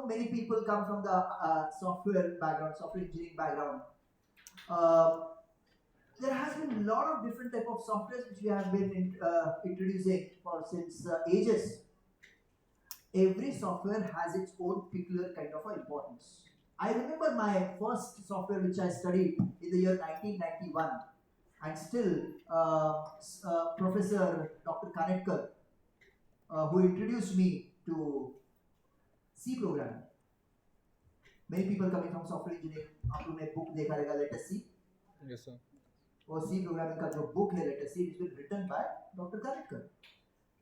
many people come from the software background, software engineering background. Uh, there has been a lot of different type of softwares which we have been introducing for since ages. Every software has its own peculiar kind of importance. I remember my first software which I studied in the year 1991, and still Professor Dr. Kanetkar, who introduced me to C programming. Many people coming from software engineering, आपने book देखा रहेगा, let us see. Yes, sir. वो C programming का जो book है, let us see, it's been written by Dr. Kanetkar.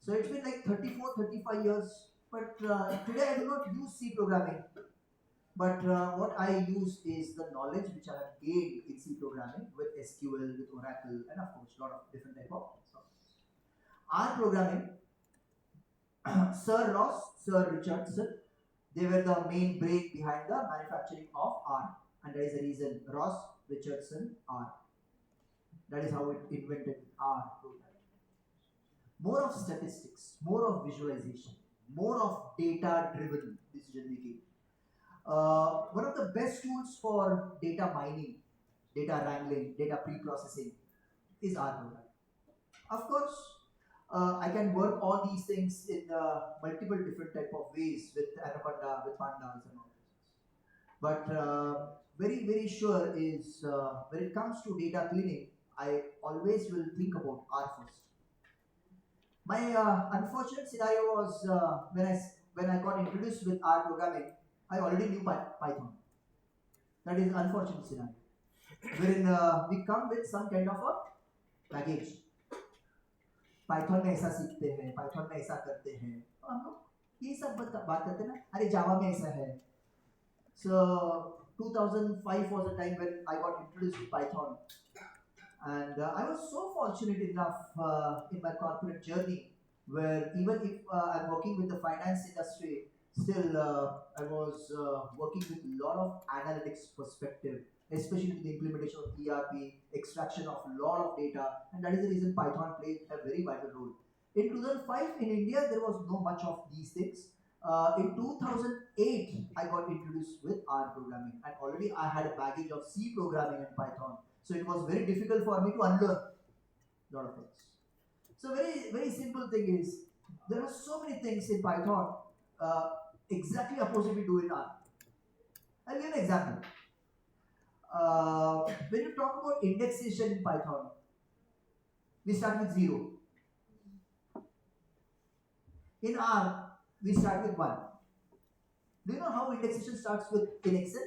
So it's been like 34, 35 years. But today I do not use C programming. But what I use is the knowledge which I have gained in C programming with SQL, with Oracle, and of course a lot of different type of software. R programming, Sir Ross, Sir Richardson, they were the main brain behind the manufacturing of R, and that is the reason Ross, Richardson, R. That is how it invented R programming. More of statistics, more of visualization, more of data-driven decision making. One of the best tools for data mining, data wrangling, data pre-processing is R programming. Of course, I can work all these things in multiple different type of ways with Anaconda, with Pandas and all this. But very sure is when it comes to data cleaning, I always will think about R first. My unfortunate scenario was when I got introduced with R programming, I already knew Python. That is unfortunate scenario, wherein we come with some kind of a baggage. Python में ऐसा सीखते हैं, Python में ऐसा करते हैं, तो हम लोग ये सब बात करते हैं ना, अरे जावा में ऐसा है. So 2005 was a time when I got introduced to Python, and I was so fortunate enough in my corporate journey, where even if I'm working with the finance industry, still I was working with a lot of analytics perspective, especially with the implementation of ERP, extraction of a lot of data, and that is the reason Python played a very vital role. In 2005 in India, there was no much of these things. In 2008, I got introduced with R programming, and already I had a baggage of C programming and Python, so it was very difficult for me to unlearn a lot of things. So very simple thing is, there are so many things in Python exactly opposite we do in R. I'll give an example. When you talk about indexation in Python, we start with 0. In R, we start with 1. Do you know how indexation starts with in Excel?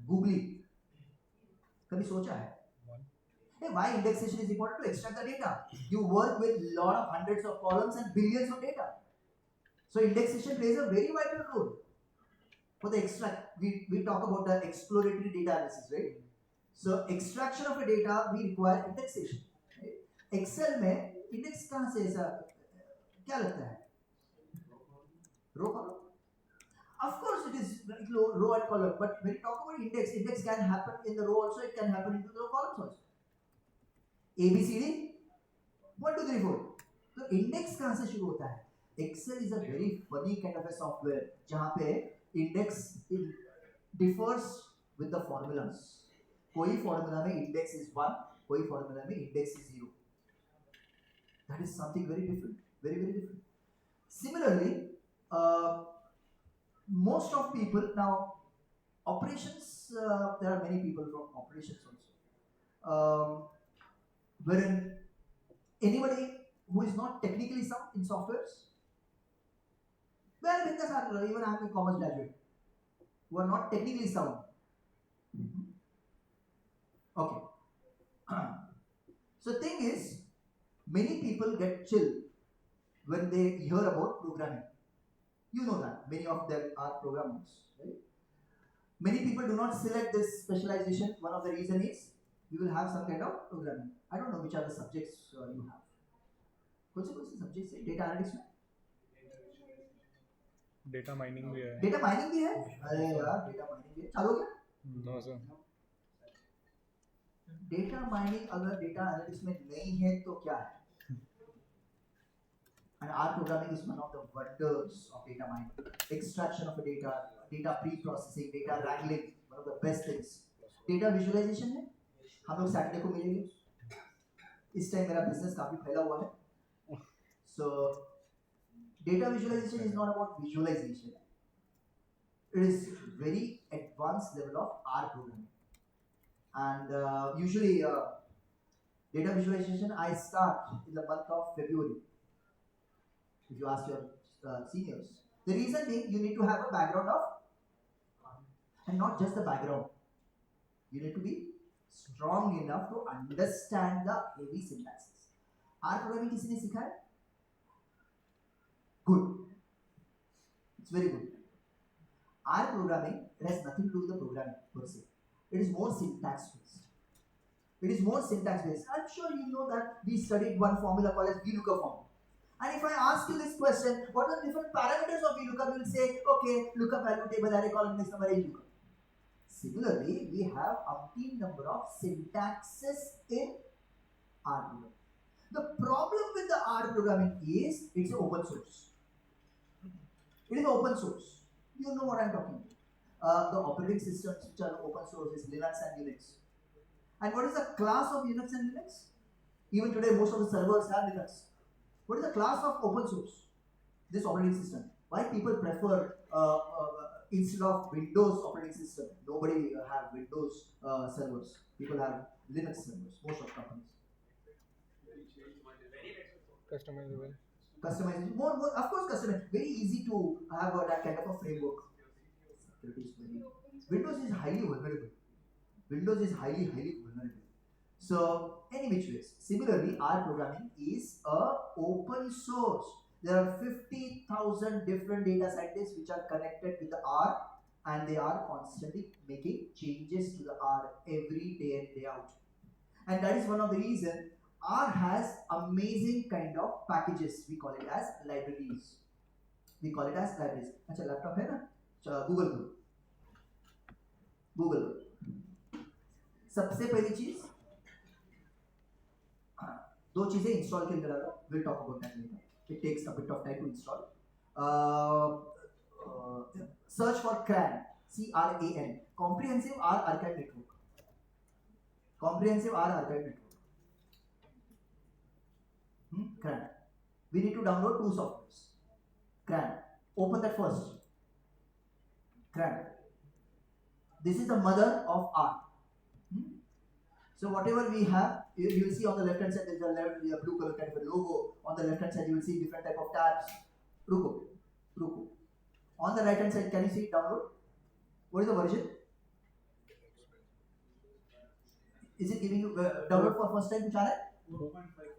Googly. कभी सोचा है? Hey, why indexation is important? To extract the data. You work with lot of hundreds of columns and billions of data. So indexation plays a very vital role. For the extract, we talk about the exploratory data analysis, right? So extraction of a data, we require indexation. Right? Excel में index कहाँ से ऐसा क्या लगता है? Row column. Of course, it is like row and column. But when you talk about index can happen in the row also. It can happen into the columns also. A B C D 1 2 3 4. तो index कहाँ से शुरू होता है? Excel is a very funny kind of a software जहाँ पे index differs with the formulas. कोई formula में index is 1, कोई formula में index is 0. That is something very different, very different. Similarly, most of people now operations. There are many people from operations also. Wherein anybody who is not technically sound in softwares, well, even I am a commerce graduate, who are not technically sound. Okay. So thing is, many people get chill when they hear about programming. You know that many of them are programmers, right? Many people do not select this specialization. One of the reason is you will have some kind of programming. I don't know which are the subjects you have. कौन से subjects है data analytics में? Data mining भी है. Data mining भी है? अरे यार data mining भी है. चालू क्या? No sir. Data mining अगर data analytics में नहीं है तो क्या है? And R programming is one of the wonders of data mining. Extraction of a data pre-processing, data wrangling, one of the best things. Data visualization है, हम लोग सैटरडे को मिलेंगे. इस टाइम मेरा बिजनेस काफी फैला हुआ है. So data visualization is not about visualization. It is very advanced level of R programming. And usually data visualization I start in the month of February. If you ask your seniors, the reason being you need to have a background of, and not just the background, you need to be strong enough to understand the heavy syntaxes. R programming किसी ने सीखा है? Good. It's very good. R programming, it has nothing to do with the programming per se. It is more syntax based. It is more syntax based. I'm sure you know that we studied one formula called as VLOOKUP formula. And if I ask you this question, what are the different parameters of VLOOKUP? You will say, okay, lookup value table, array column, next number, age lookup. Similarly, we have umpteen number of syntaxes in R programming. The problem with the R programming is it's open source. It is open source. You know what I'm talking about. The operating systems which are open source is Linux and Unix. And what is the class of Unix and Linux? Even today, most of the servers have Linux. What is the class of open source? This operating system. Why people prefer instead of Windows operating system? Nobody have Windows servers. People have Linux servers. Most of companies. Customizable. Customization, more, of course, customization. Very easy to have that kind of a framework. Windows is highly vulnerable. Windows is highly vulnerable. So, any which ways. Similarly, R programming is a open source. There are 50,000 different data scientists which are connected with the R, and they are constantly making changes to the R every day in, day out. And that is one of the reasons R has amazing kind of packages. We call it as libraries. अच्छा laptop है ना? Google सबसे पहली चीज दो चीजें install के अंदर आ रहा. We'll talk about that later. It takes a bit of time to install. Search for CRAN, C-R-A-N, Comprehensive R Archive Network. Comprehensive R Archive Network. CRAN. We need to download two softwares. CRAN. Open that first. CRAN. This is the mother of R. So whatever we have, you will see on the left hand side there is a blue color kind of a logo. On the left hand side you will see different type of tabs. Ruko. On the right hand side, can you see download? What is the version? Is it giving you download for first time?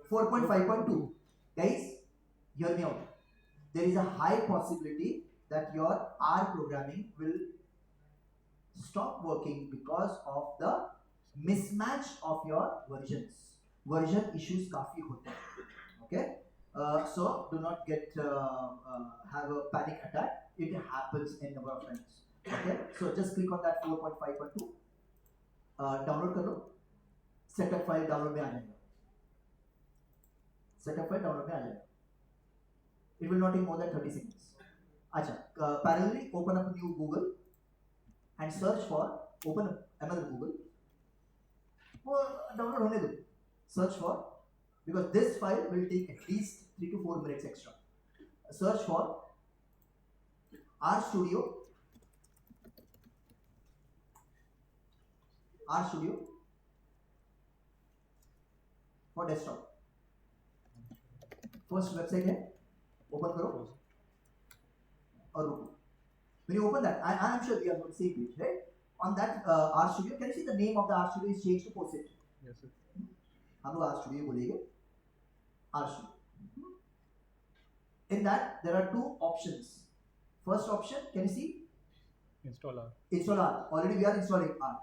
4.5.2. Guys, hear me out. There is a high possibility that your R programming will stop working because of the mismatch of your versions. Version issues काफी होते हैं. Okay, so do not get have a panic attack. It happens in number of times. Okay, so just click on that 4.5.2. Download कर लो. Setup file download में आ जाएगा. Setup file download में आ जाएगा. It will not take more than 30 seconds. अच्छा, parallelly open up a new Google and search for, open up another Google. वो download होने दो. Search for, because this file will take at least 3 to 4 minutes extra. Search for RStudio. RStudio for desktop. First website है, open करो और रुको. When you open that, I am sure we are on the same page, right? On that RStudio, can you see the name of the RStudio is changed to POSIT? Yes, sir. हम लोग RStudio बोलेंगे. RStudio. In that, there are two options. First option, can you see? Install R. Install R. Already we are installing R.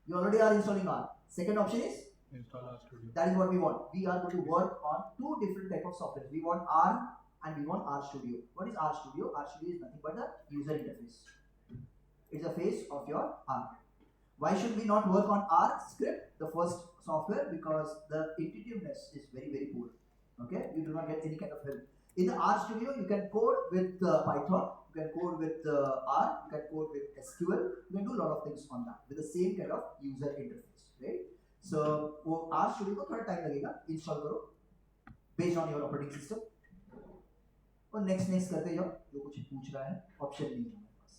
You already are installing R. Second option is? Install R Studio. That is what we want. We are going to work on two different type of software. We want R and we want RStudio. What is RStudio? RStudio is nothing but the user interface. It's the face of your R. Why should we not work on R script, the first software? Because the intuitiveness is very poor. Okay, you do not get any kind of help. In the R Studio, you can code with Python, you can code with R, you can code with SQL, you can do a lot of things on that with the same kind of user interface, right? So वो R Studio को थोड़ा time लगेगा install करो based on your operating system और next करते जाओ जो कुछ पूछ रहा है ऑप्शन नहीं है हमारे पास.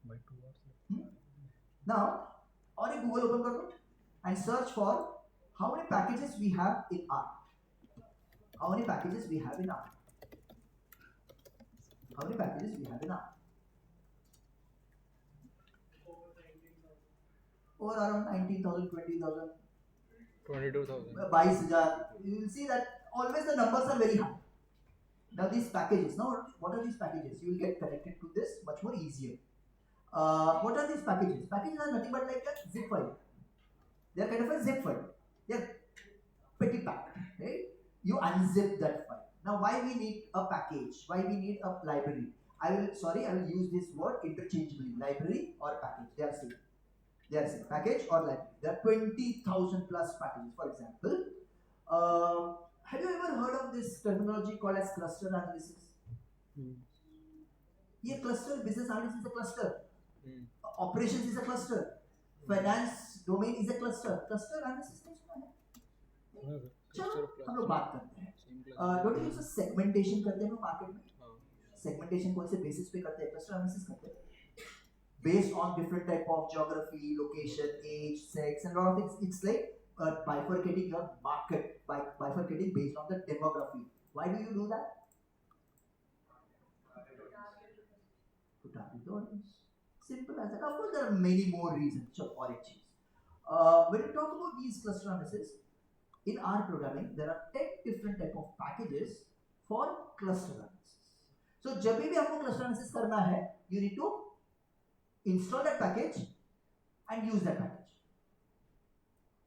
By 2 hours. Now और एक Google ओपन कर दो and search for how many packages we have in R. How many packages we have in R? How many packages we have in R? Or around 19,000, 20,000, 22,000. 22,000. You will see that always the numbers are very high. Now these packages, now what are these packages? You will get connected to this much more easier. What are these packages? Packages are nothing but like a zip file. They are kind of a zip file. They are pretty packed, right? You unzip that file. Now why we need a package? Why we need a library? I will use this word interchangeably. Library or package. They are same. They are same. Package or library. There are 20,000 plus packages. For example, have you ever heard of this terminology called as cluster analysis? Here cluster, business analysis is a cluster. Operations is a cluster. Finance domain is a cluster. Cluster analysis नहीं सुना है? चलो हम लोग बात करते हैं. Don't you use segmentation करते हैं हम मार्केट में? Segmentation कौन से बेसिस पे करते हैं? Cluster analysis करते हैं. Based on different type of geography, location, age, sex, and a lot of things. It's like bifurcating your market, bifurcating based on the demography. Why do you do that? To target the audience. Simple as that. Of course, there are many more reasons. Sure, or एक चीज. When you talk about these cluster analysis, in R programming, there are 10 different type of packages for cluster analysis. So, जब भी आपको cluster analysis करना है, you need to install that package and use that package.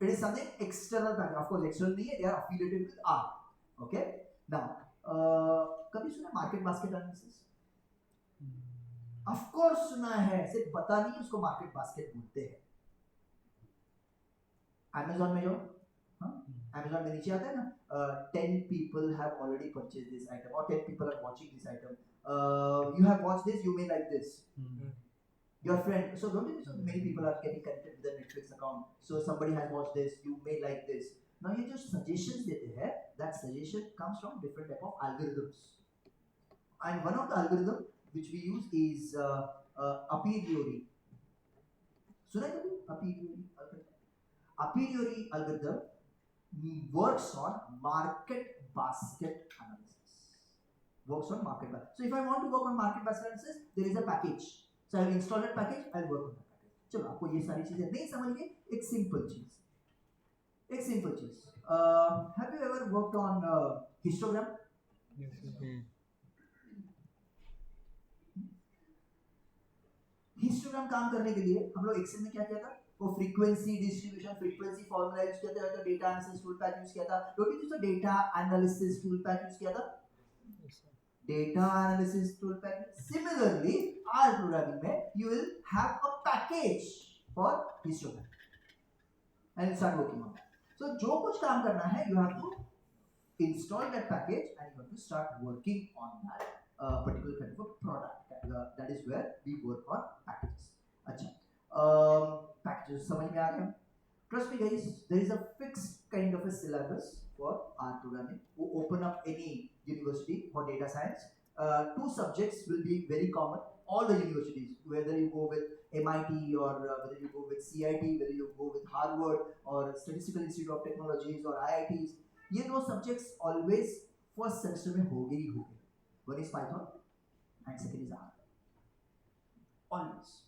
It is something external package. Of course, external नहीं है. They are affiliated with R. Okay. Now, कभी सुना market basket analysis? Of course सुना है. सिर्फ पता नहीं उसको market basket बोलते हैं. Amazon में जो Amazon में नीचे आता है ना 10 people have already purchased this item or 10 people are watching this item. You have watched this, you may like this. Your friend, so don't you think so many people are getting connected with the Netflix account, so somebody has watched this, you may like this. Now ये जो suggestions देते हैं, that suggestion comes from different type of algorithms, and one of the algorithm which we use is a priori. सुना है कभी a priori algorithm? A priori algorithm works on market basket analysis. Works on market basket. So if I want to work on market basket analysis, there is a package. So I will install that package. I will work on that package. चलो आपको ये सारी चीजें नहीं समझ गए. एक simple चीज. Have you ever worked on histogram? Yes. Histogram काम करने के लिए हम लोग Excel में क्या किया था? वो frequency distribution, frequency formula use किया था, data analysis tool pack use किया था. Don't you use the data analysis tool pack use किया था? Data analysis tool pack. Similarly, R programming में you will have a package for histogram and start working on that. So जो कुछ काम करना है, you have to install that package and you have to start working on that particular kind of a product. That is where we work on packages. अच्छा, packages समझ में आ गया? Trust me guys, there is a fixed kind of a syllabus for R programming. We open up any university for data science. 2 subjects will be very common. All the universities, whether you go with MIT or whether you go with CIT, whether you go with Harvard or Statistical Institute of Technologies or IITs, ये 2 subjects always first semester में होंगे ही होंगे. One is Python and second is R. Always.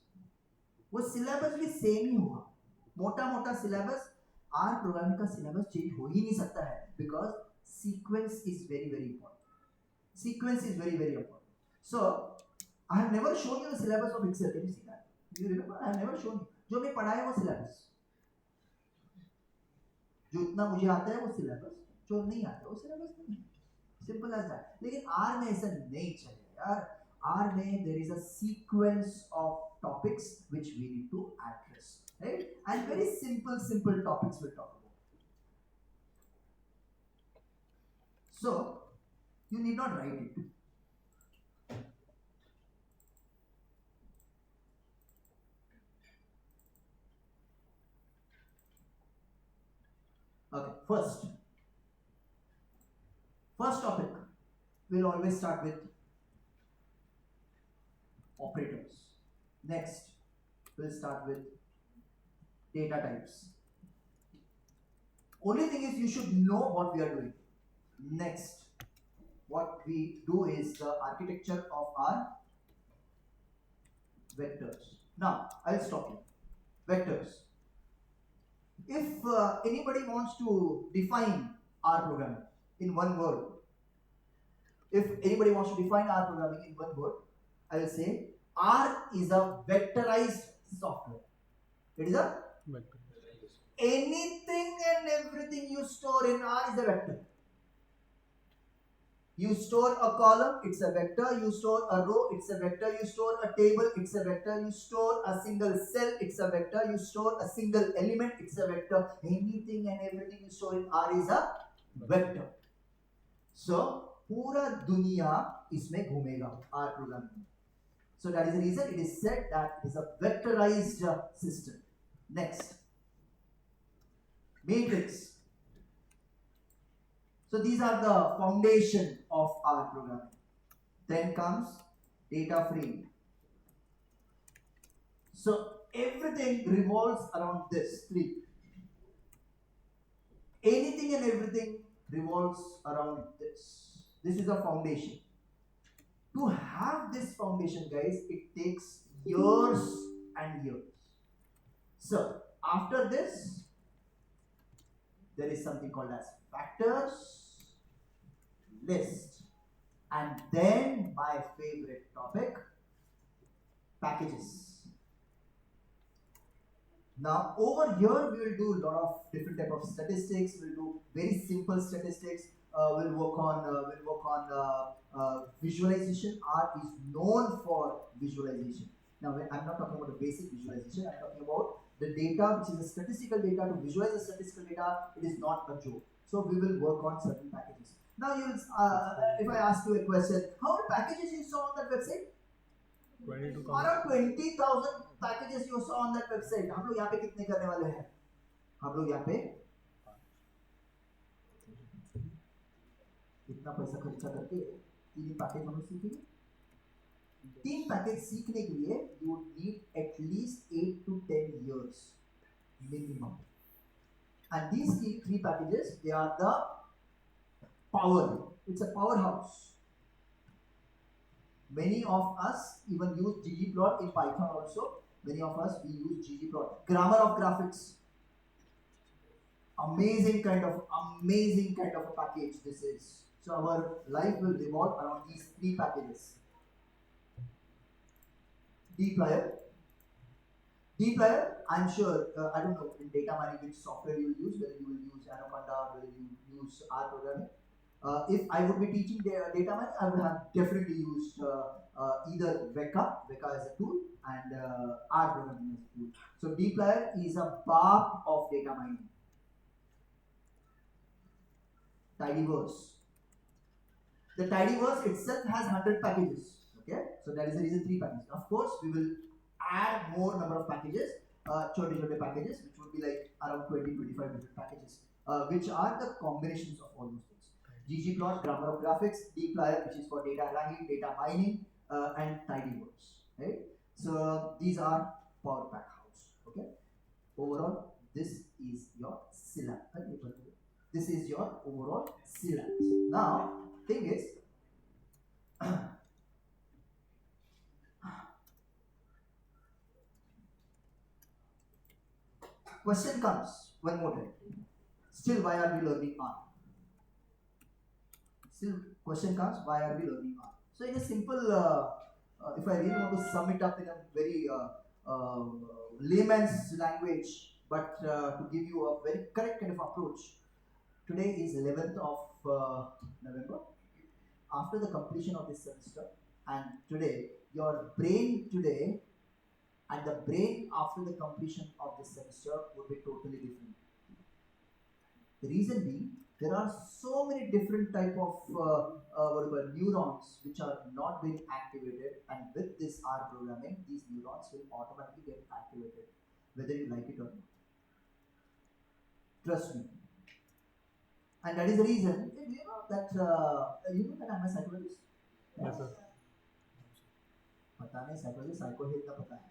वो syllabus भी same ही होगा. मोटा syllabus, R programming का syllabus change हो ही नहीं सकता है because sequence is very important. Sequence is very important. So I have never shown you the syllabus of Excel. Can you see that? Do you remember? I have never shown you. जो मैं पढ़ाया वो syllabus. जो इतना मुझे आता है वो syllabus. जो नहीं आता वो syllabus नहीं. Simple as that. लेकिन R में ऐसा नहीं चलेगा यार. R में there is a sequence of topics which we need to address, right? And very simple topics we'll talk about. So You need not write it. Okay, first topic, we'll always start with operators. Next, we'll start with data types. Only thing is you should know what we are doing. Next, what we do is the architecture of our vectors. Now, I'll stop you. Vectors. If anybody wants to define R programming in one word, if anybody wants to define R programming in one word, I will say R is a vectorized software. It is a Vector. anything and everything you store in R is a vector. You store a column, it's a vector. You store a row, it's a vector. You store a table, it's a vector. You store a single cell, it's a vector. You store a single element, it's a vector. Anything and everything you store in R is a vector. So, पूरा दुनिया इसमें घूमेगा R programming. So that is the reason it is said that it is a vectorized system. Next, matrix. So these are the foundation of R programming. Then comes data frame. So everything revolves around this three. Anything and everything revolves around this. This is the foundation. To have this foundation, guys, it takes years and years. So after this, there is something called as factors, list, and then my favorite topic, packages. Now over here we will do a lot of different type of statistics. We'll do very simple statistics. We'll work on visualization. R is known for visualization. Now I'm not talking about the basic visualization. I'm talking about the data, which is a statistical data. To visualize the statistical data, it is not a joke. So we will work on certain packages. Now you will, if I ask you a question, how many packages you saw on that website? 22 Around 20,000 packages you saw on that website. हम लोग यहाँ पे कितने करने वाले हैं? हम लोग यहाँ पे इतना पैसा खर्चा करके 3 पैकेज हम लोग सीखेंगे. 3 पैकेज सीखने के लिए you would need at least 8 to 10 years minimum. And these 3 packages, they are the power. It's a powerhouse. Many of us even use ggplot in Python also. Many of us we use ggplot. Grammar of graphics. Amazing kind of a package this is. So our life will revolve around these 3 packages. dplyr. dplyr, I'm sure, I don't know in data mining which software you will use, whether you will use Anaconda, whether you use R programming. If I would be teaching data mining, I would have definitely used either Weka as a tool, and R programming as a tool. So dplyr is a barb of data mining. Tidyverse. The tidyverse itself has 100 packages. Okay, so that is the reason 3 packages. Of course, we will add more number of packages, chote packages, which would be like around 20-25 different packages, which are the combinations of all those things. ggplot, grammar of graphics, dplyr, which is for data wrangling, data mining, and tidyverse. Right. So these are Power Pack House. Okay. Overall, this is your syllabus. This is your overall syllabus. Now, thing is, question comes one more time. Still, why are we learning R? Still, question comes, why are we learning R? So, in a simple, if I really want to sum it up in a very layman's language, but to give you a very correct kind of approach, today is 11th of November. After the completion of this semester, and today, your brain today and the brain after the completion of this semester would be totally different. The reason being, there are so many different type of neurons which are not being activated, and with this R programming, these neurons will automatically get activated, whether you like it or not. Trust me. And that is the reason, you know that I'm a psychologist? Yes, sir. पता नहीं psychologist, psycho है इतना पता है.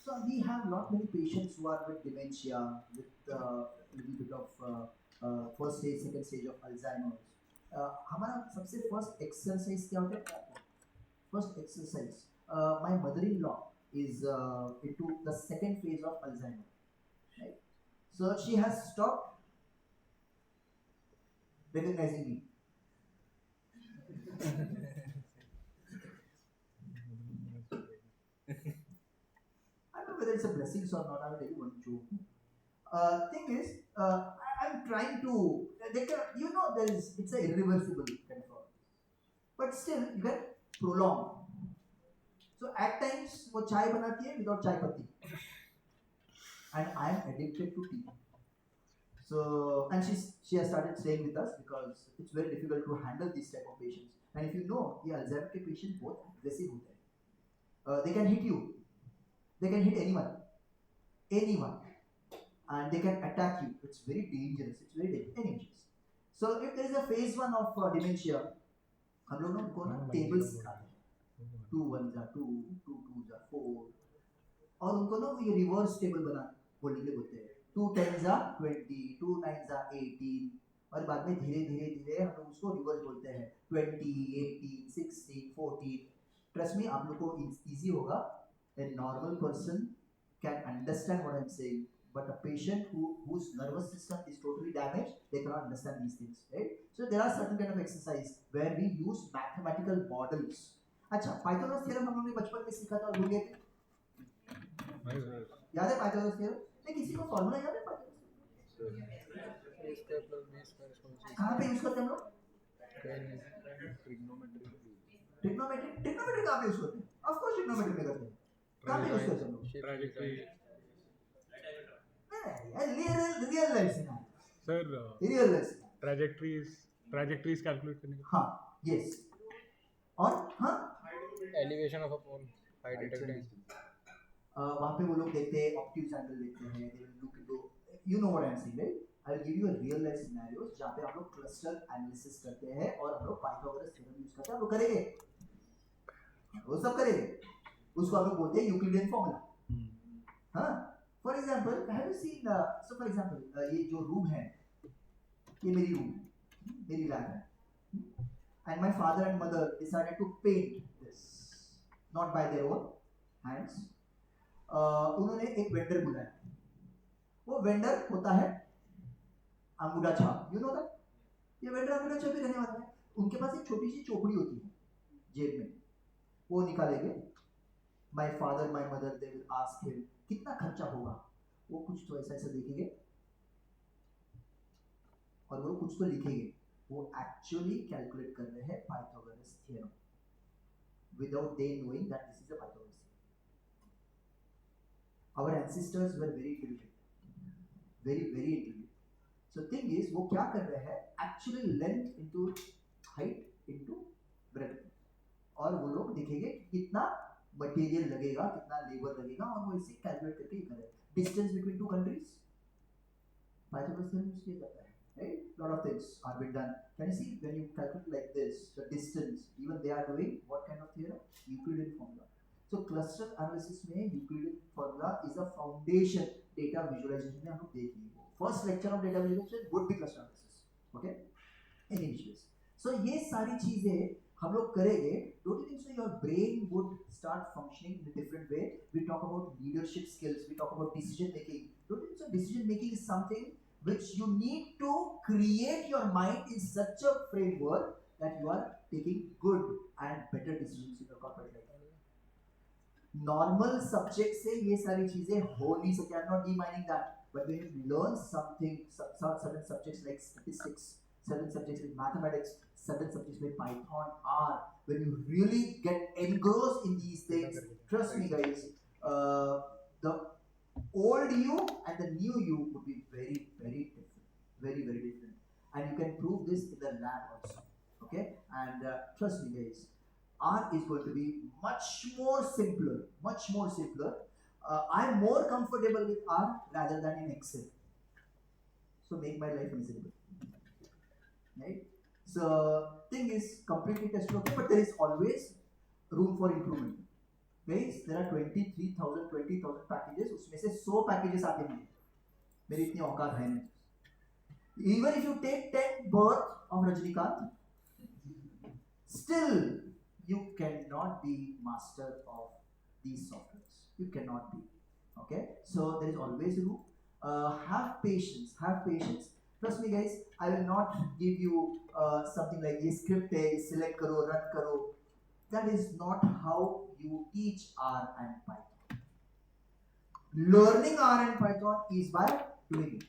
So we have lot many patients who are with dementia, with little bit of first stage, second stage of Alzheimer's. हमारा सबसे first exercise क्या होता है? First exercise. My mother-in-law is into the second phase of Alzheimer. Right? So she has stopped recognizing me. I don't know whether it's a blessing or not. I'll tell you one joke. Thing is, I'm trying to. It's a irreversible kind of. But still, you can prolong. So at times, वो चाय बनाती है without चाय पत्ती. And I am addicted to tea. So, and she has started staying with us because it's very difficult to handle these type of patients. And if you know, the Alzheimer patients both aggressive होते हैं. They can hit you. They can hit anyone, and they can attack you. It's very dangerous. It's very dangerous. So if there is a phase 1 of dementia, हम लोग ना उनको ना tables सिखाते हैं. 2 1s are 2, 2 2s are 4, और उनको ना ये reverse table बोलने के लिए बोलते हैं. 2 10s are 20, 2 9s are 18, और बाद में धीरे धीरे हम लोग उसको reverse बोलते हैं. 20, 18, 16, 14. Trust me, आप लोग को easy होगा. A normal person can understand what I'm saying, but a patient whose nervous system is totally damaged, they cannot understand these things, right? So there are certain kind of exercise where we use mathematical models. अच्छा, Pythagoras theorem हम लोगों ने बचपन में सीखा था, भूल गए थे? याद है Pythagoras theorem? लेकिन किसी को फॉर्मूला याद है Pythagoras? कहाँ पे यूज करते हैं हम लोग? ट्रिग्नोमेट्री कहाँ पे यूज करते हैं? Of course ट्रिग्नोमेट्री में करते हैं. कहाँ पे यूज करते हैं हम लोग? रियल लाइफ से ना. सर रियल लाइफ से. ट्रैजेक्टरीज कैलकुलेट करने का. हाँ, yes. और हाँ, elevation of a pole, height detecting. वहाँ पे वो लोग देखते हैं, ऑप्टिक्स एंगल देखते हैं, they will look into, you know what I'm saying, right? I'll give you a real life scenarios जहाँ पे हम लोग क्लस्टर एनालिसिस करते हैं और हम लोग पाइथागोरस थ्योरम यूज करते हैं. हम लोग करेंगे, वो सब करेंगे. उसको हम लोग बोलते हैं यूक्लिडियन फॉर्मूला. हाँ, for example, have you seen, so for example ये जो रूम है, ये मेरी रूम है, मेरी लैब है, and my father and mother decided to paint this, not by their own hands. उन्होंने एक वेंडर बुलाया. वो वेंडर होता है अंगूठा छाप. You know that? ये वेंडर अंगूठा छाप ही रहने वाला है. उनके पास एक छोटी सी चोपड़ी होती है जेब में, वो निकालेंगे. My father, my mother, they will ask him कितना खर्चा होगा. वो कुछ तो ऐसा देखेंगे और वो कुछ तो लिखेंगे. वो एक्चुअली कैलकुलेट कर रहे हैं Pythagoras theorem without they knowing that this is a Pythagoras theorem. Our ancestors were very intelligent, very intelligent. So thing is, वो क्या कर रहे हैं? Actually length into height into breadth. और वो लोग देखेंगे कितना मटेरियल लगेगा, कितना लेबर लगेगा, और वो इसे कैलकुलेट करके ये करें. Distance between 2 countries, Pythagoras theorem use किया जाता है, right? Lot of things are been done. Can you see when you calculate like this, the distance, even they are doing what kind of theorem? Euclidean formula. So cluster analysis में Euclidean formula is a foundation. Data visualization में हम लोग देखेंगे. First lecture of data visualization would be cluster analysis. Okay? In English. So ये सारी चीजें हम लोग करेंगे. Don't you think so your brain would start functioning in a different way? We talk about leadership skills, we talk about decision making. Don't you think so decision making is something which you need to create your mind in such a framework that you are taking good and better decisions in your corporate life. Normal subject से ये सारी चीजें हो नहीं सकती. I'm not denying that, but when you learn something, certain subjects like statistics, certain subjects like mathematics, certain subjects like Python, R, when you really get engrossed in these things, trust me guys, the old you and the new you would be very different. very very different, and you can prove this in the lab also. Okay, and trust me guys, R is going to be much more simpler, much more simpler. I'm more comfortable with R rather than in Excel, so make my life miserable, right? So thing is completely test okay, but there is always room for improvement. Guys, there are 23,000 20,000 packages, उसमें से 100 packages आते हैं, मेरी इतनी औकात है नहीं. Even if you take 10 birth of Rajnikant, still you cannot be master of these softwares. You cannot be. Okay, so there is always room. Have patience. Have patience. Trust me, guys. I will not give you something like ये script है, select करो, run करो. That is not how you teach R and Python. Learning R and Python is by doing it.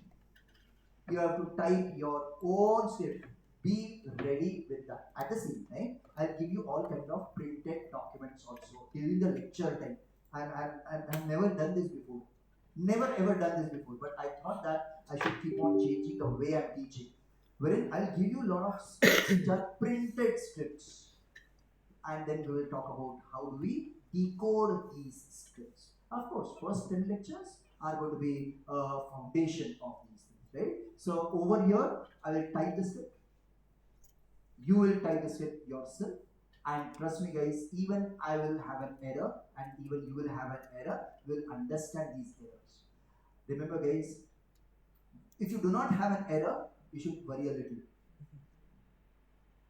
You have to type your own script. Be ready with that. At the same time, I'll give you all kind of printed documents also during the lecture time. I've never done this before. Never ever done this before. But I thought that I should keep on changing the way I'm teaching. Wherein I'll give you a lot of scripts which are printed scripts. And then we will talk about how do we decode these scripts. Of course, first 10 lectures are going to be a foundation of these things, right? So over here, I will type the script. You will type the script yourself. And trust me guys, even I will have an error and even you will have an error, will understand these errors. Remember guys, if you do not have an error, you should worry a little.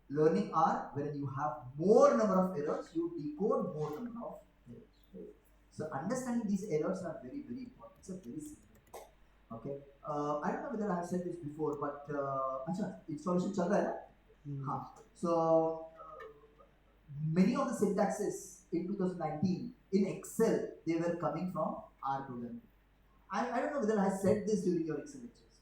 Learning R, when you have more number of errors, you decode more number of errors. Right? So understanding these errors are very very important. It's a very simple. Okay. I don't know whether I have said this before, but अच्छा installation चल रहा है ना? हाँ. So many of the syntaxes in 2019 in Excel, they were coming from R programming. I don't know whether I said this during your Excel lectures.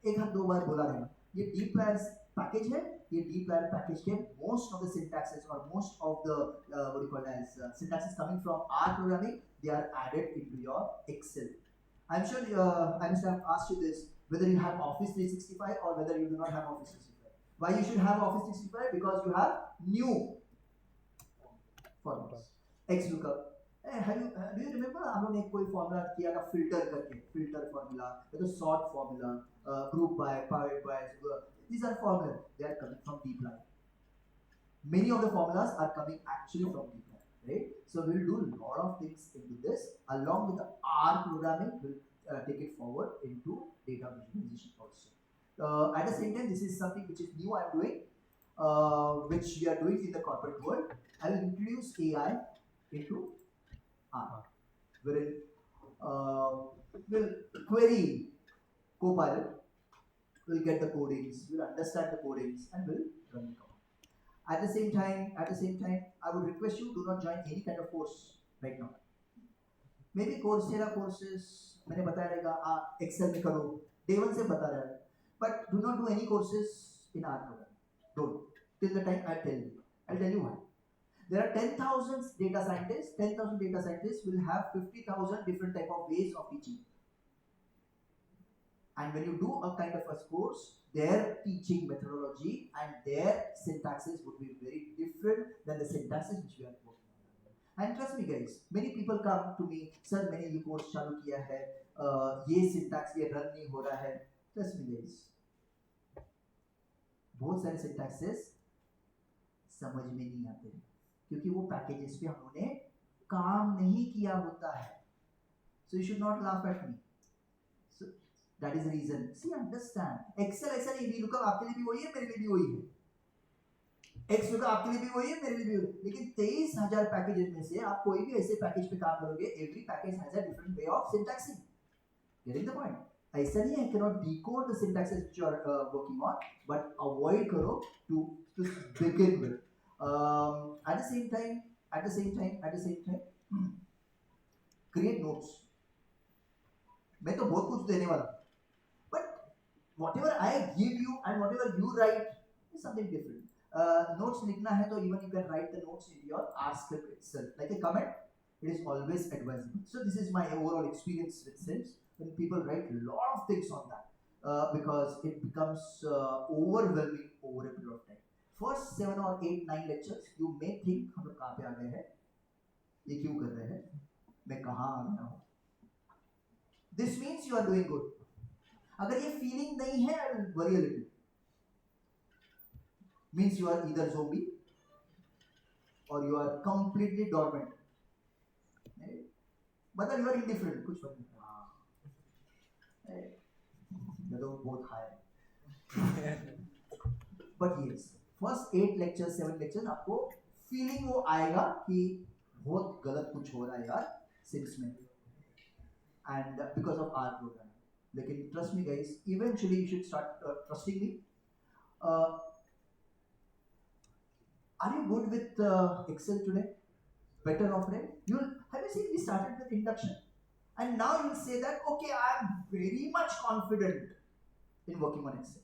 एक हाथ दो बार बोला रहना. ये dplyr package है. ये dplyr package के most of the syntaxes or most of the what do you call as syntaxes coming from R programming, they are added into your Excel. I'm sure I must have asked you this, whether you have Office 365 or whether you do not have Office 365. Why you should have Office 365? Because you have new formulas. XLOOKUP. Do you remember हम लोग ने कोई formula किया था filter करके, filter formula या तो sort formula, group by, part by. These are formulas. They are coming from dplyr. Many of the formulas are coming actually from dplyr, right? So we will do a lot of things into this along with the R programming. We'll take it forward into data visualization also. At the same time, this is something which is new I'm doing, which we are doing in the corporate world. I will introduce AI into R, wherein we'll query Copilot, we'll get the codings, we'll understand the codings, and we'll run the command. At the same time, I would request you do not join any kind of course right now. Maybe Coursera courses, मैंने बताया रहेगा Excel में करो, day one से बता रहा है, but do not do any courses in R program. Don't till the time I tell you. I'll tell you why. There are 10,000 data scientists. 10,000 data scientists will have 50,000 different type of ways of teaching. And when you do a kind of a course, their teaching methodology and their syntaxes would be very different than the syntaxes which we are working on. And trust me guys, many people come to me, sir मैंने ये course चालू किया है, ये syntax ये run नहीं हो रहा है. Trust me guys, बहुत सारे syntaxes समझ में नहीं आते हैं, क्योंकि वो पैकेजेस पे हमने काम नहीं किया होता है. So you should not laugh at me. So that is the reason. See, understand. Excel ऐसा नहीं, VLOOKUP आपके लिए भी वही है, मेरे लिए भी वही है. XLOOKUP आपके लिए भी वही है, मेरे लिए भी वही है. लेकिन 23,000 पैकेजेस में से आप कोई भी ऐसे पैकेज पे काम करोगे, every package has a different way of syntaxing. Getting the point? ऐसा नहीं है, cannot decode the syntaxes which you are working on, but avoid करो to begin with. At the same time, create notes. मैं तो बहुत कुछ देने वाला, but whatever I give you and whatever you write is something different. Notes लिखना है तो even you can write the notes in your R script itself, like a comment. It is always advisable. So this is my overall experience with Sims. When people write a lot of things on that, because it becomes overwhelming over a period of time. First 7 or 8 9 lectures you may think हम लोग कहाँ पे आ गए हैं, ये क्यों कर रहे हैं, मैं कहाँ आ गया हूँ. This means you are doing good. अगर ये feeling नहीं है, I will worry a little. Means you are either zombie or you are completely dormant. मतलब you are indifferent, कुछ फर्क नहीं पड़ता. ये तो बहुत high है. But yes, first 8 lectures 7 lectures आपको feeling वो आएगा कि बहुत गलत कुछ हो रहा है यार सिंस में, and because of our program. लेकिन trust me guys, eventually you should start trusting me. Are you good with Excel today? Better off, right? Have you seen we started with induction, and now you'll say that okay, I am very much confident in working on Excel.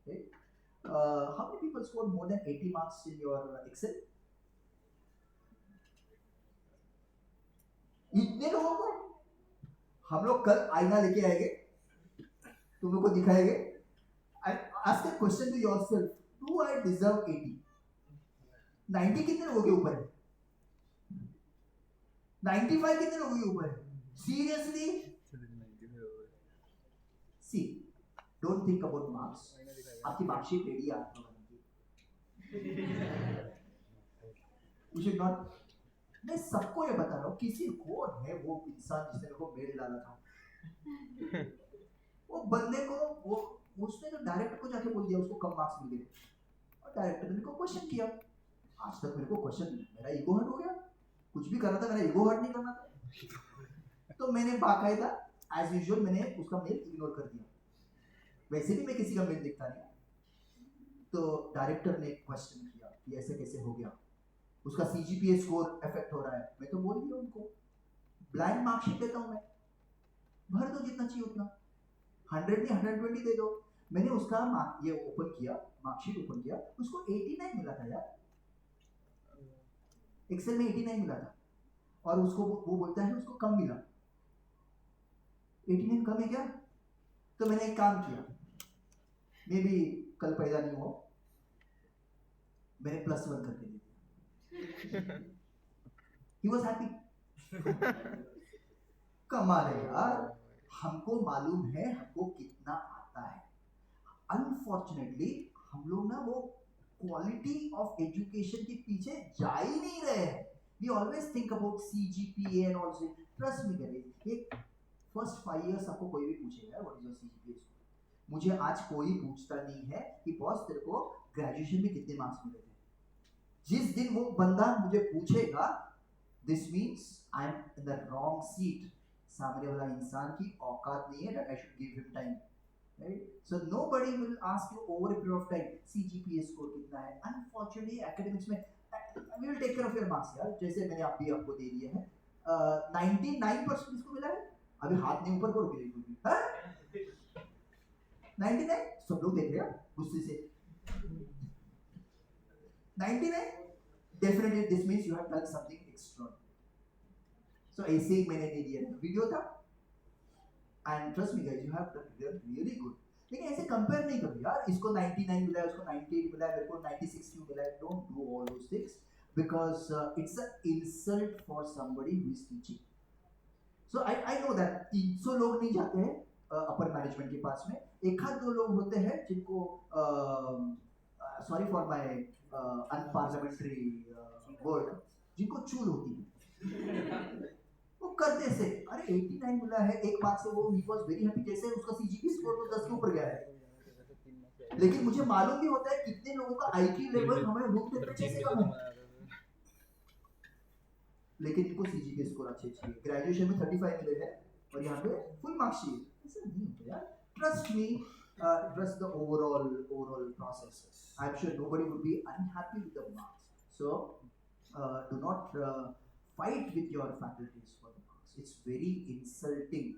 Okay? How many people scored more than 80 marks in your Excel? इतने लोगों को हम लोग कल आईना लेके आएंगे, तुम लोग को दिखाएंगे, and ask a question to yourself, do I deserve 80? 90 कितने लोगों के ऊपर है? 95 कितने लोगों के ऊपर है? Seriously? See, don't think about marks. आपकी मार्कशीट रेडी है आपको बनने की. You should not. मैं सबको ये बता रहा हूँ, किसी कौन है वो इंसान जिसने मेरे को मेल डाला था, वो बंदे को वो उसने तो डायरेक्टर को जाके बोल दिया उसको कम मार्क्स मिल गए, और डायरेक्टर ने मेरे को क्वेश्चन किया. आज तक मेरे को क्वेश्चन, मेरा ईगो हर्ट हो गया. कुछ भी करना था, मेरा ईगो हर्ट नहीं करना था, तो मैंने बाकायदा एज यूजुअल मैंने उसका मेल इग्नोर कर दिया. वैसे भी मैं किसी का मेल देखता नहीं. तो डायरेक्टर ने क्वेश्चन किया कि ऐसे कैसे हो गया, उसका CGPA स्कोर इफेक्ट हो रहा है. मैं तो बोल दिया उनको, ब्लाइंड मार्कशीट देता हूँ मैं, भर दो जितना चाहिए उतना, 100 नहीं 120 दे दो. मैंने उसका ये ओपन किया, मार्कशीट ओपन किया, उसको 89 मिला था यार, एक्सेल में 89 मिला था, और उसको वो बोलता है उसको कम मिला. 89 कम है क्या? तो मैंने एक काम किया, मे भी कल पैदा नहीं हो, मैंने +1 करके दे दिया. He was happy. कमाल है यार, हमको मालूम है हमको कितना आता है. अनफॉर्चुनेटली हम लोग ना वो क्वालिटी ऑफ एजुकेशन के पीछे जा ही नहीं रहे हैं. We always think about CGPA and also. Trust me guys, एक फर्स्ट 5 इयर्स आपको कोई भी पूछेगा what is your CGPA score, मुझे आज कोई पूछता नहीं है कि बॉस तेरे को ग्रेजुएशन में कितने मार्क्स मिले थे. जिस दिन वो बंदा मुझे पूछेगा, this means I am in the wrong seat. सामने वाला इंसान की औकात नहीं है that I should give him time, right? So nobody will ask you over a period of time CGPA score कितना है. Unfortunately academics में we will take care of your marks यार, जैसे मैंने अभी आपको दे दिए हैं. 99% इसको मिला है, अभी हाथ नहीं ऊपर करो कि 99 सब लोग देख रहे हैं गुस्से से. 99 definitely this means you have done something extraordinary. So ऐसे ही मैंने दे दिया वीडियो था, and trust me guys, you have done really good. लेकिन ऐसे कंपेयर नहीं करो यार, इसको 99 मिला है, उसको 98 मिला है, मेरे को 96 क्यों मिला है. Don't do all those things because it's an insult for somebody who is teaching. So I know that 300 लोग नहीं जाते हैं अपर मैनेजमेंट के पास में. एक आध दो लोग होते हैं जिनको sorry for my unparliamentary word, जिनको चूल होती है. वो करते से अरे 89 मिला है, एक बात से वो he was very happy, जैसे उसका CGPA स्कोर तो 10 के ऊपर गया है. लेकिन मुझे मालूम भी होता है कितने लोगों का IQ लेवल हमारे रूम टेम्परेचर से कम है, लेकिन इनको CGPA स्कोर अच्छे चाहिए. ग्रेजुएशन में 35 मिले हैं और यहाँ पे फुल मार्क्स चाहिए. ऐसा नहीं होता यार. Trust me, trust the overall process. I'm sure nobody would be unhappy with the marks. So do not fight with your faculties for the marks. It's very insulting.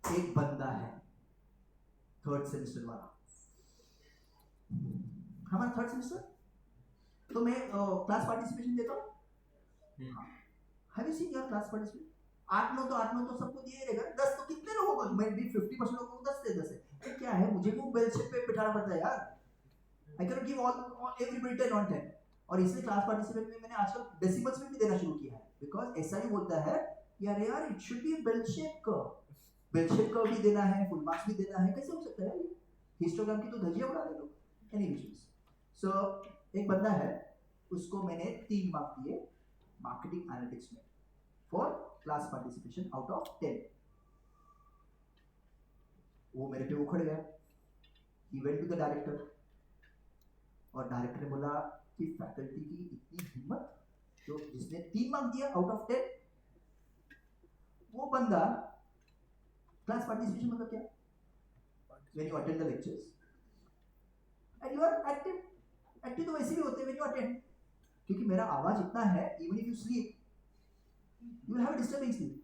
एक बंदा है 3rd सेमेस्टर वाला, हमारा 3rd सेमेस्टर, तो मैं class participation देता हूँ. Have you seen your class participation? 8-9 तो सबको दिए रहेगा. 10 तो कितने लोगों को, मैं भी 50% लोगों को 10 है. तो क्या है, मुझे वो बेल शेप पे बिठाना पड़ता है यार. I can give all everybody 10 on 10. और इसलिए क्लास पार्टिसिपेंट में मैंने आजकल डेसिमल्स में भी देना शुरू किया है, बिकॉज ऐसा ही बोलता है यार it should be bell shape curve. Bell shape curve भी देना है, फुल मार्क्स भी देना है, कैसे हो सकता है ये? हिस्टोग्राम की तो धज्जियां उड़ा दे लोग. एनीवेज, सो एक बंदा है, उसको मैंने 3 मार्क दिए मार्केटिंग एनालिटिक्स में for class participation out of 10. वो मेरे पे उखड़ गया. He went to the director, और डायरेक्टर ने बोला कि फैकल्टी की इतनी हिम्मत, जो जिसने 3 मार्क दिया आउट ऑफ 10. वो बंदा क्लास पार्टिसिपेशन मतलब क्या? When you attend the lectures and you are active. Active तो वैसे भी होते हैं व्हेन यू अटेंड, क्योंकि मेरा आवाज इतना है, even if you sleep you will have a disturbing sleep.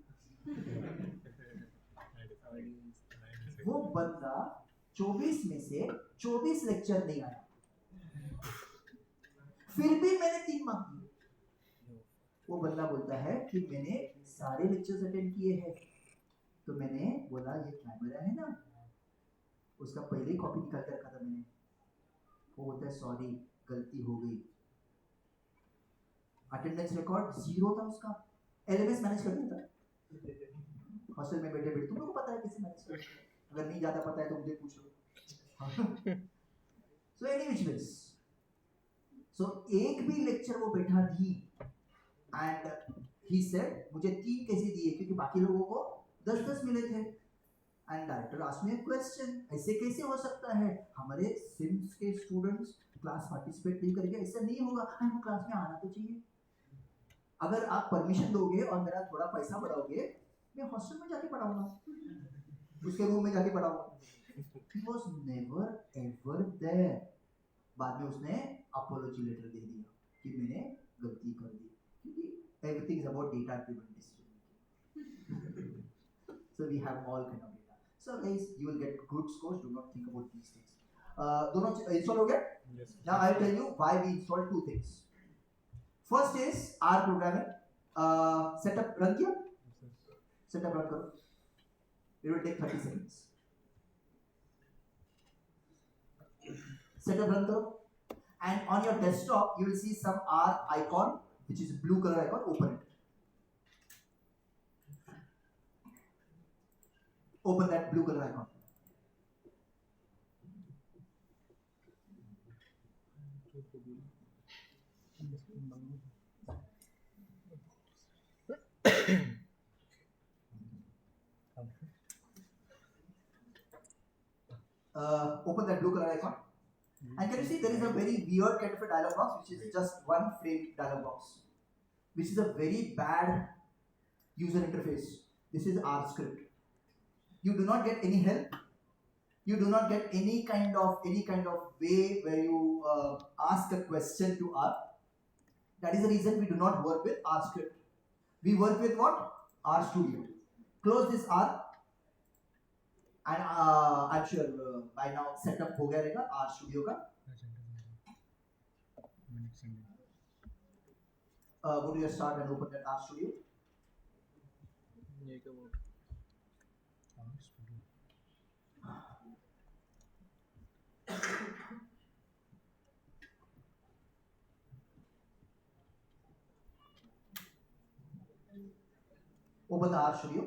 वो बंदा 24 में से 24 लेक्चर नहीं आया, फिर भी मैंने 3 मार्क दिए. वो बंदा बोलता है कि मैंने सारे लेक्चर्स अटेंड किए हैं. तो मैंने बोला ये कैमरा है ना, उसका पहले ही कॉपी निकाल के रखा था मैंने. वो बोलता है सॉरी गलती हो गई. अटेंडेंस रिकॉर्ड 0 था उसका. एलएमएस मैनेज कर दिया था. हॉस्टल में बैठे बैठे तुम लोगों को पता है कैसे मैनेज करते हैं, अगर नहीं ज्यादा पता है तो मुझे पूछ लो. सो एनीवेज, सो एक भी लेक्चर वो बैठा नहीं. एंड ही सेड मुझे 3 कैसे दिए, क्योंकि बाकी लोगों को 10-10 मिले थे. And director asked me a question, ऐसे कैसे हो सकता है, हमारे सिम्स के स्टूडेंट्स क्लास पार्टिसिपेट नहीं करेंगे, ऐसा नहीं होगा, हमें क्लास में आना तो चाहिए. अगर आप परमिशन दोगे और मेरा थोड़ा पैसा बढ़ाओगे, मैं हॉस्टल में जाके पढ़ाऊंगा, उसके रूम में जाके पढ़ाऊंगा. He was never ever there. बाद में उसने अपोलॉजी लेटर दे दिया कि मैंने गलती कर दी, क्योंकि everything is about data driven decision making. So we have all kind of data. So guys, you will get good scores. Do not think about these things. दोनों इंस्टॉल हो गया? Yes. Now I'll tell you why we installed 2 things. First is R programming. Setup run किया? Setup run करो. It will take 30 seconds. Setup run करो. And on your desktop, you will see some R icon, which is blue color icon. Open it. Open that blue color icon. Open that blue color icon. And can you see there is a very weird kind of a dialog box, which is just one frame dialog box, which is a very bad user interface. This is R script. You do not get any help. You do not get any kind of way where you ask a question to R. That is the reason we do not work with R script. We work with what? R Studio. Close this R. And I'm sure by now setup हो गया रहेगा R Studio का. Go to your start and open that R Studio. ये क्या बोल? Open the R Studio.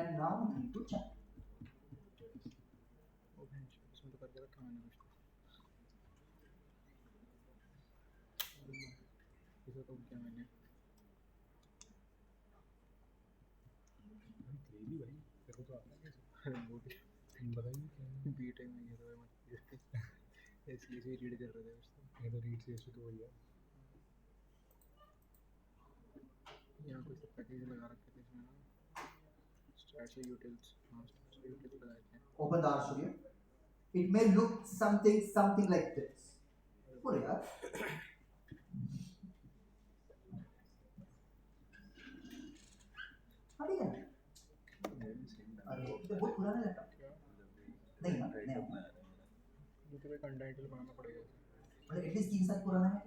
And now we need to chat. इसमें तो करके रखा मैंने कुछ. इसे तो क्या मैंने? तेरी भाई तेरे को तो आता है कैसे? बताइए. बीटेक में गिरा है मत. ऐसे रीड कर रहे थे उसको. ये तो रीड से तो वही है. यहाँ कुछ पैकेज लगा रखे थे इसमें ना. Strategy utils. हाँ स्ट्रैटेजी यूटिल्स लगाए थे. Open the R Studio. It may look something like this. बोलो यार. हट गया. अरे ये बहुत पुराना लैपटॉप. नहीं ना, नहीं. मुझे कोई कंटेंट बनाना पड़ेगा. मतलब एटलीस्ट 3 साल पुराना है.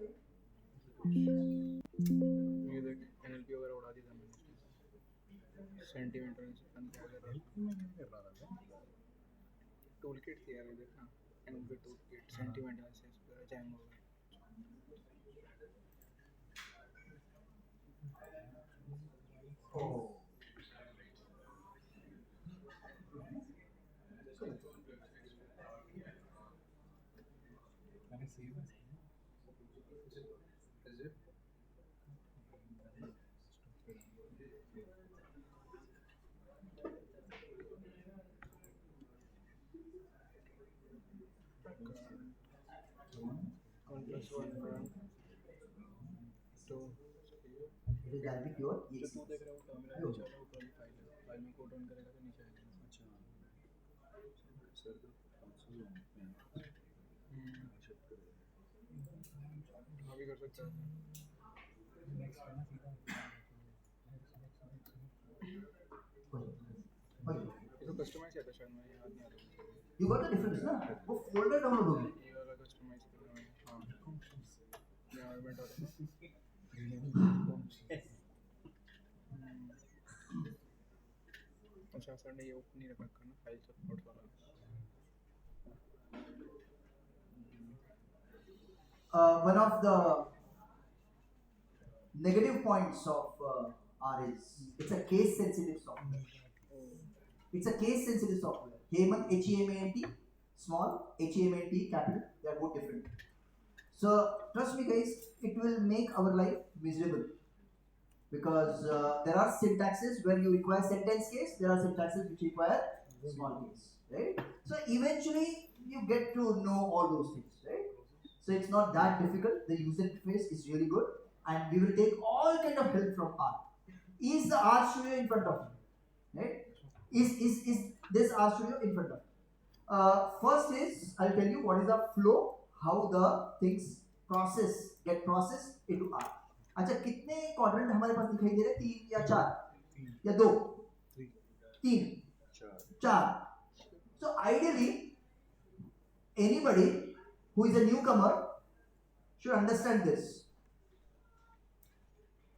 ये देख एनएलपी वगैरह उड़ा दी था मैंने. सेंटीमीटर से कम क्या कर रहा था. toolkit दिया है इधर ना, NV toolkit sentiment analysis पूरा jam होगा. Oh. मैंने save है. Is it? One plus one from two. It is directly pure जो EXE. तू देख रहा है वो टर्मिनल नीचे वाला ऊपर वाली फाइल है. फाइल में कोड ऑन करेगा तो नीचे आएगा. अच्छा. सर अभी कर सकता है. इसको कस्टमाइज किया था शायद, मुझे याद नहीं आ रहा. You got the difference ना? वो folder download होगी. ये वाला कस्टमाइज करना है. हाँ. ये आर्गुमेंट हो रहा है. अच्छा सर ने ये ओपन नहीं रखा ना फाइल सपोर्ट वाला. One of the negative points of R is it's a case sensitive software. It's a case sensitive software. Hemant, H-E-M-A-N-T, small, H-E-M-A-N-T, capital, they are both different. So trust me guys, it will make our life miserable. Because there are syntaxes where you require sentence case, there are syntaxes which require small case, right? So eventually you get to know all those things, right? So it's not that difficult. The user interface is really good, and we will take all kind of help from R. Is the R Studio in front of you, right? Is this R Studio in front of you? First is I'll tell you what is the flow, how the things get processed into R. अच्छा कितने quadrant हमारे पास दिखाई दे रहे हैं? 3 या 4 या 2? 3 4. So ideally anybody who is a newcomer should understand this.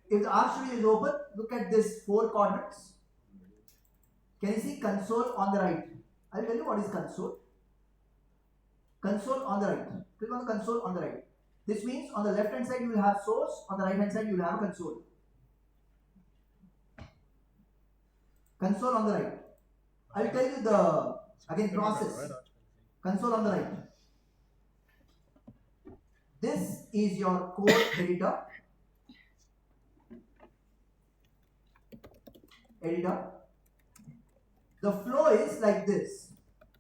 If the R Studio is open, look at this 4 quadrants. Can you see console on the right? I'll tell you what is console. Console on the right. Click on the console on the right. This means on the left hand side you will have source, on the right hand side you will have console. Console on the right. I'll tell you the again process. Console on the right. This is your code editor. The flow is like this.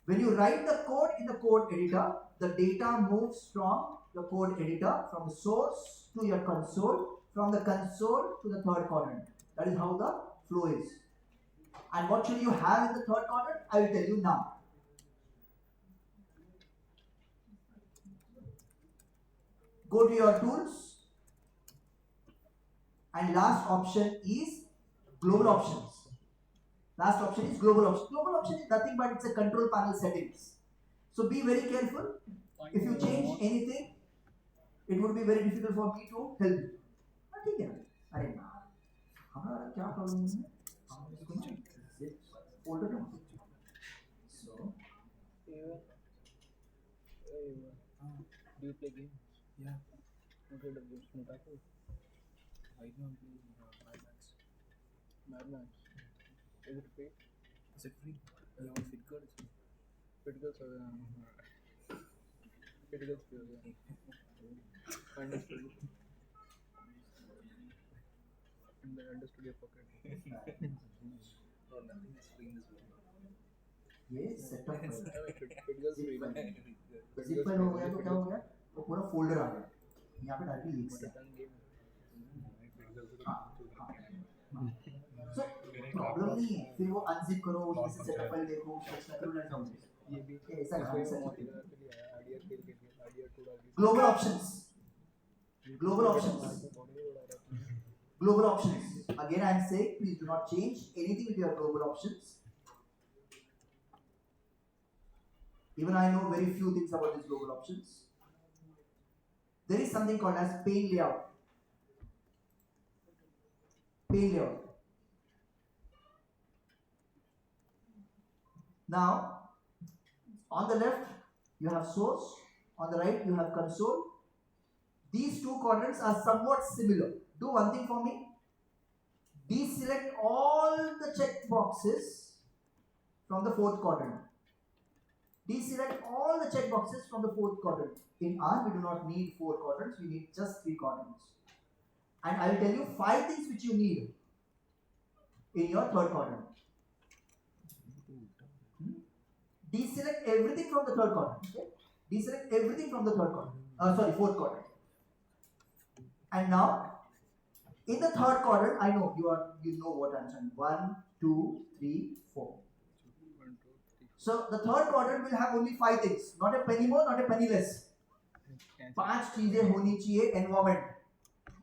When you write the code in the code editor, the data moves from the code editor, from the source to your console, from the console to the third quadrant. That is how the flow is. And what should you have in the third quadrant? I will tell you now. Go to your tools, and last option is global options. Last option is global options. Global option is nothing but it's a control panel settings. So be very careful. If you change anything, it would be very difficult for me to help you. ठीक है? अरे ना, हमारा क्या problem है? हम इसको ना folder में. So, do you play games? Yeah. What kind of games? Mutaku? Right now I'm playing Mad Max. Is it free? Is it free? Yeah, on FitGirls. FitGirls are FitGirls free. Yeah. Understood. And then understood your pocket. No, nothing is free in this world. ये setup है. FitGirls free. Zip file हो गया तो क्या हो गया? वो पूरा folder आ गया. यहाँ पे डायरेक्टली लिंक्स है. So प्रॉब्लम नहीं है. फिर वो unzip करो, उसमें से setup file देखो, उसमें करो ना समझो. ये भी ऐसा कहानी से idea global options. Global options. Global options. Again, I am saying, please do not change anything with your global options. Even I know very few things about these global options. There is something called as pane layout. Pane layout. Now, On the left, you have source. On the right, you have console. These two quadrants are somewhat similar. Do one thing for me. Deselect all the check boxes from the fourth quadrant. Deselect all the check boxes from the fourth quadrant. In R, we do not need 4 quadrants, we need just 3 quadrants. And I will tell you 5 things which you need in your third quadrant. Deselect everything from the third quadrant. Okay? Deselect everything from the fourth quadrant. And now, in the third quadrant, I know you know what I'm saying. 1, 2, 3, 4. So the third quadrant will have only 5 things. Not a penny more, not a penny less. 5 चीजें होनी चाहिए. Environment.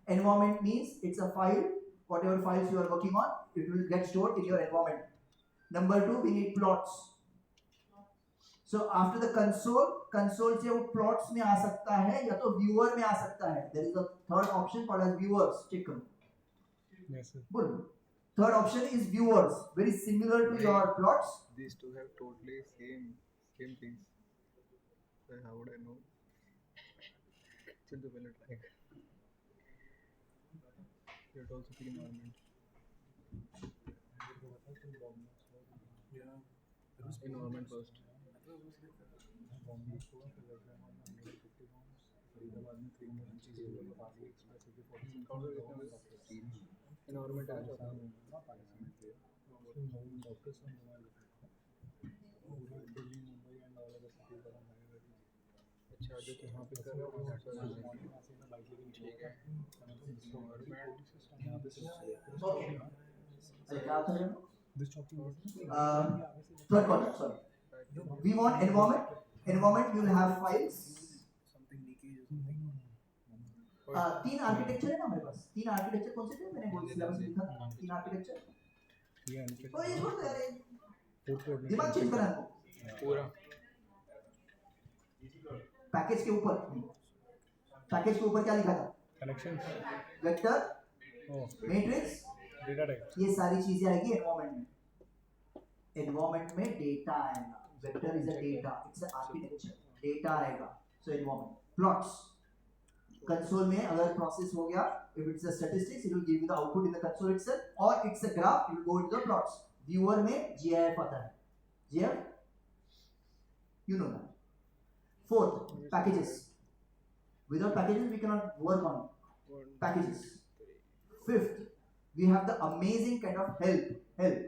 Environment means it's a file. Whatever files you are working on, it will get stored in your environment. Number 2, we need plots. So after the console से वो plots में आ सकता है या तो viewer में आ सकता है. There is a third option called as viewers. Check करो. Yes, sir. Good. Third option is viewers. Very similar to your plots. These two have totally same things. So how would I know? Should the valid like? It also be environment. Yeah. Environment first. Environment आ जाता है. अच्छा जो यहाँ पे कर रहे हो ठीक है. Third quadrant, sorry. We want environment. Environment will have files. तीन आर्किटेक्चर है ना हमारे पास. 3 आर्किटेक्चर कौन से थे? मैंने बोल सिलेबस में लिखा था 3 आर्किटेक्चर. तो ये छोड़ दो यार, दिमाग चेंज करा आपको पूरा. पैकेज के ऊपर क्या लिखा था? Connection, vector, matrix, data type. ये सारी चीजें आएगी एनवायरनमेंट में. एनवायरनमेंट में डेटा आएगा. Vector is a data, it's a architecture. Data आएगा. सो एनवायरनमेंट. प्लॉट्स कंसोल में अगर प्रोसेस हो गया, if it's a statistics, it will give you the output in the console itself, or it's a graph, it will go into the plots. Viewer में GIF आता है. GIF, you know that. Fourth, packages. Without packages, we cannot work on packages. Fifth, we have the amazing kind of help.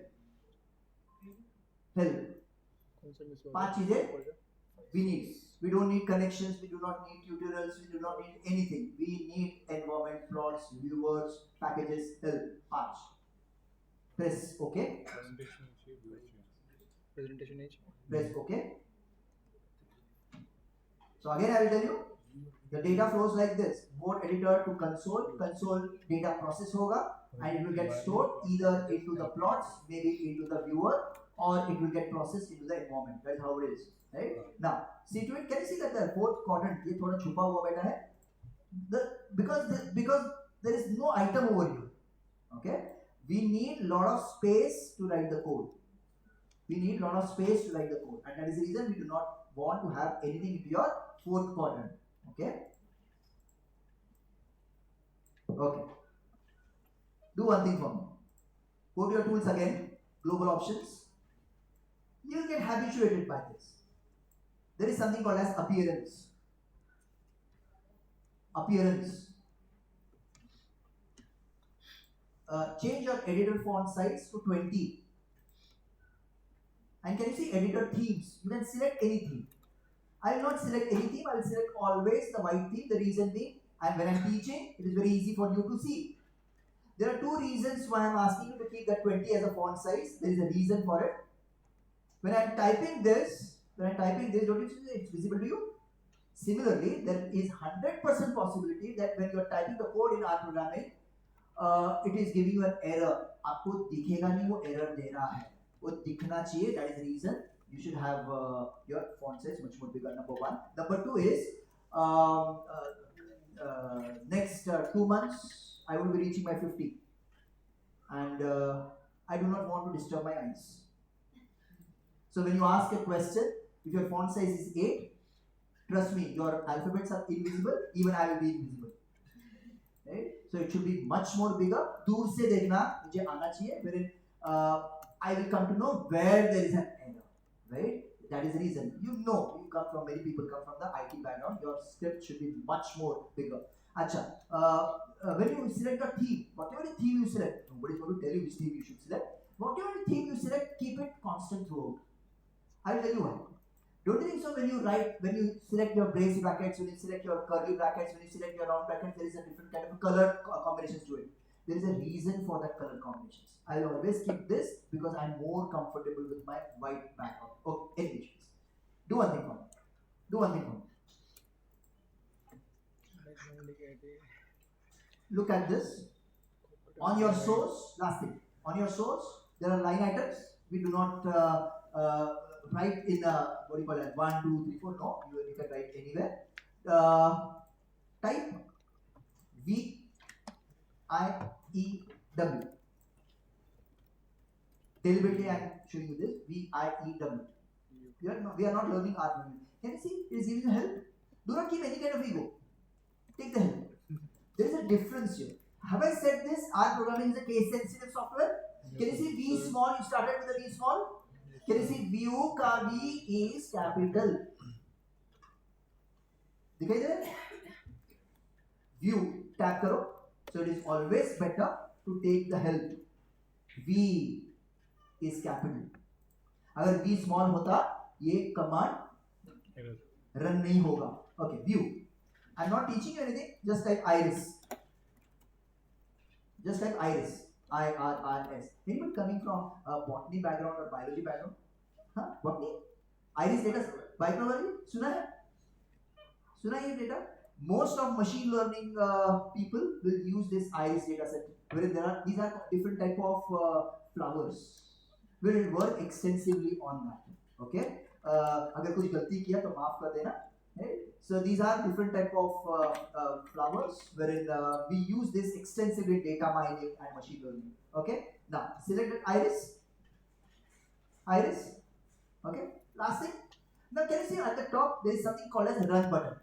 5 चीजें we need. We don't need connections, we do not need tutorials, we do not need anything. We need environment, plots, viewers, packages, help. 5. Press OK. Presentation age. Press OK. So again I will tell you, the data flows like this. Board editor to console. Console data process hoga and it will get stored either into the plots, maybe into the viewer, or it will get processed into the environment. That's how it is. Right? Now, see to it. Can you see that the fourth quadrant ये थोड़ा छुपा हुआ बैठा है? Because there is no item over here. Okay? We need lot of space to write the code. And that is the reason we do not want to have anything into your fourth quadrant. Okay? Okay. Do one thing for me. Go to your tools again. Global options. You will get habituated by this. There is something called as appearance. Change your editor font size to 20. And can you see editor themes? You can select any theme. I will not select any theme. I will select always the white theme. The reason being, and when I am teaching, it is very easy for you to see. There are 2 reasons why I am asking you to keep that 20 as a font size. There is a reason for it. When I am typing this, don't you see it's visible to you? Similarly, there is 100% possibility that when you are typing the code in R programming, it is giving you an error. आपको दिखेगा नहीं वो error दे रहा है. वो दिखना चाहिए. That is the reason you should have your font size much more bigger. Number 1. Number 2 is next 2 months I will be reaching my 50, and I do not want to disturb my eyes. So when you ask a question, If your font size is 8, trust me, your alphabets are invisible, even I will be invisible. Right? So it should be much more bigger. दूर से देखना मुझे आना चाहिए, wherein I will come to know where there is an error. Right? That is the reason. You come from, many people come from the IT background. Your script should be much more bigger. Acha, when you select a theme, whatever the theme you select, nobody is going to tell you which theme you should select. Whatever the theme you select, keep it constant throughout. I'll tell you why. Don't you think so? When you select your brace brackets, when you select your curly brackets, when you select your round brackets, there is a different kind of color combinations to it. There is a reason for that color combinations. I'll always keep this because I'm more comfortable with my white background. Okay, anyways, do one thing for me. Do one thing for me. Look at this. On your source, last thing. On your source, there are line items. We do not write in what do you call it? 1, 2, 3, 4. No, you can write anywhere. Type VIEW. Deliberately, I am showing you this VIEW. We are not learning R. Can you see? It is giving you help. Do not keep any kind of ego. Take the help. There is a difference here. Have I said this? R programming is a case sensitive software. Can you see V small? You started with a V small. Can you see view का V is capital? दिखाई दे रहा है? View tap करो. So it is always better to take the help. V is capital. अगर V small होता, ये command run नहीं होगा. Okay, view. I'm not teaching you anything. Just type iris. Just type iris. IRRS. Anyone coming from a botany background or biology background? Huh? Botany? Iris data biology? सुना है? सुना है ये data? Most of machine learning people will use this iris data set. Where these are different type of flowers. Will work extensively on that. Okay? अगर कुछ गलती किया तो माफ कर देना. Right? So these are different type of flowers wherein we use this extensively in data mining and machine learning. Okay. Now select iris. Iris. Okay. Last thing. Now can you see at the top there is something called as run button.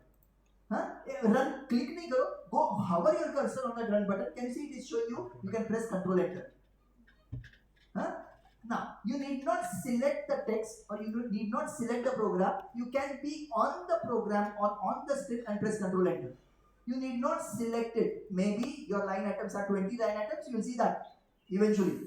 Huh? Run. Click नहीं करो. Go hover your cursor on that run button. Can you see it is showing you? You can press Control Enter. Huh? Now, you need not select the text or you need not select the program. You can be on the program or on the script and press Control Enter. You need not select it. Maybe your line items are 20 line items. You will see that eventually.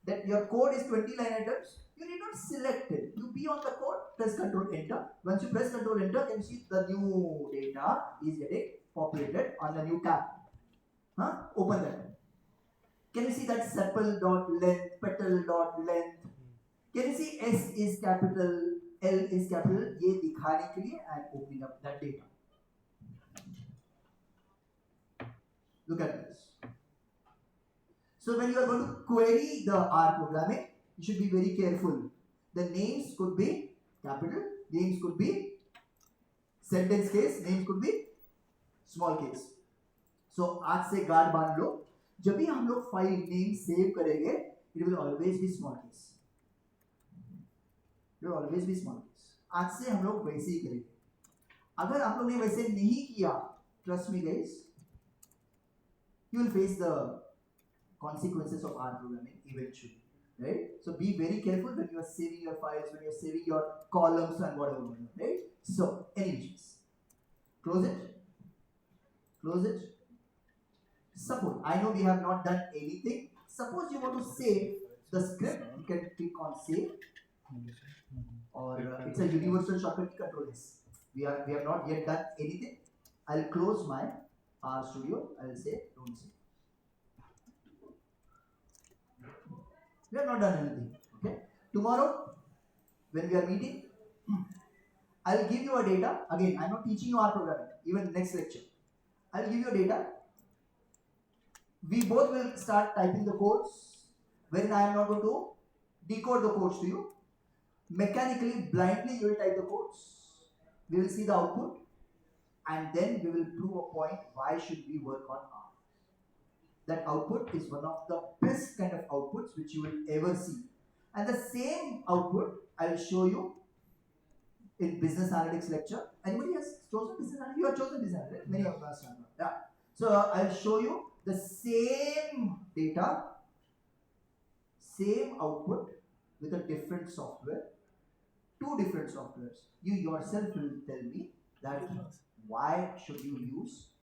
That your code is 20 line items. You need not select it. You be on the code, press Control Enter. Once you press Control Enter, you can see the new data is getting populated on the new tab. Huh? Open that. Can you see that sepal.length, petal.length? Can you see S is capital, L is capital? ये दिखाने के लिए I am opening up that data. Look at this. So when you are going to query the R programming, you should be very careful. The names could be capital, names could be sentence case, names could be small case. So आज से guard बांध लो. जब भी हम लोग file name save करेंगे, it will always be small case. It will always be small case. आज से हम लोग वैसे ही करेंगे. अगर आप लोग ने वैसे नहीं किया, trust me guys, you will face the consequences of R programming eventually, right? So be very careful when you are saving your files, when you are saving your columns and whatever, right? So anyways, close it. Close it. Suppose, I know we have not done anything. Suppose you want to save the script, you can click on save, or it's a universal shortcut key, Control S. We have not yet done anything. I'll close my RStudio. I'll say don't save. We have not done anything. Okay. Tomorrow, when we are meeting, I'll give you a data. Again, I'm not teaching you R programming. Even next lecture, I'll give you a data. We both will start typing the codes, wherein I am not going to decode the codes to you. Mechanically, blindly, you will type the codes. We will see the output, and then we will prove a point why should we work on R. That output is one of the best kind of outputs which you will ever see. And the same output I will show you in business analytics lecture. Anybody has chosen business analytics? You have chosen business analytics. Many of us have. Yeah. So I'll show you the same data, same output with a different software, two different softwares. You yourself will tell me that why should you use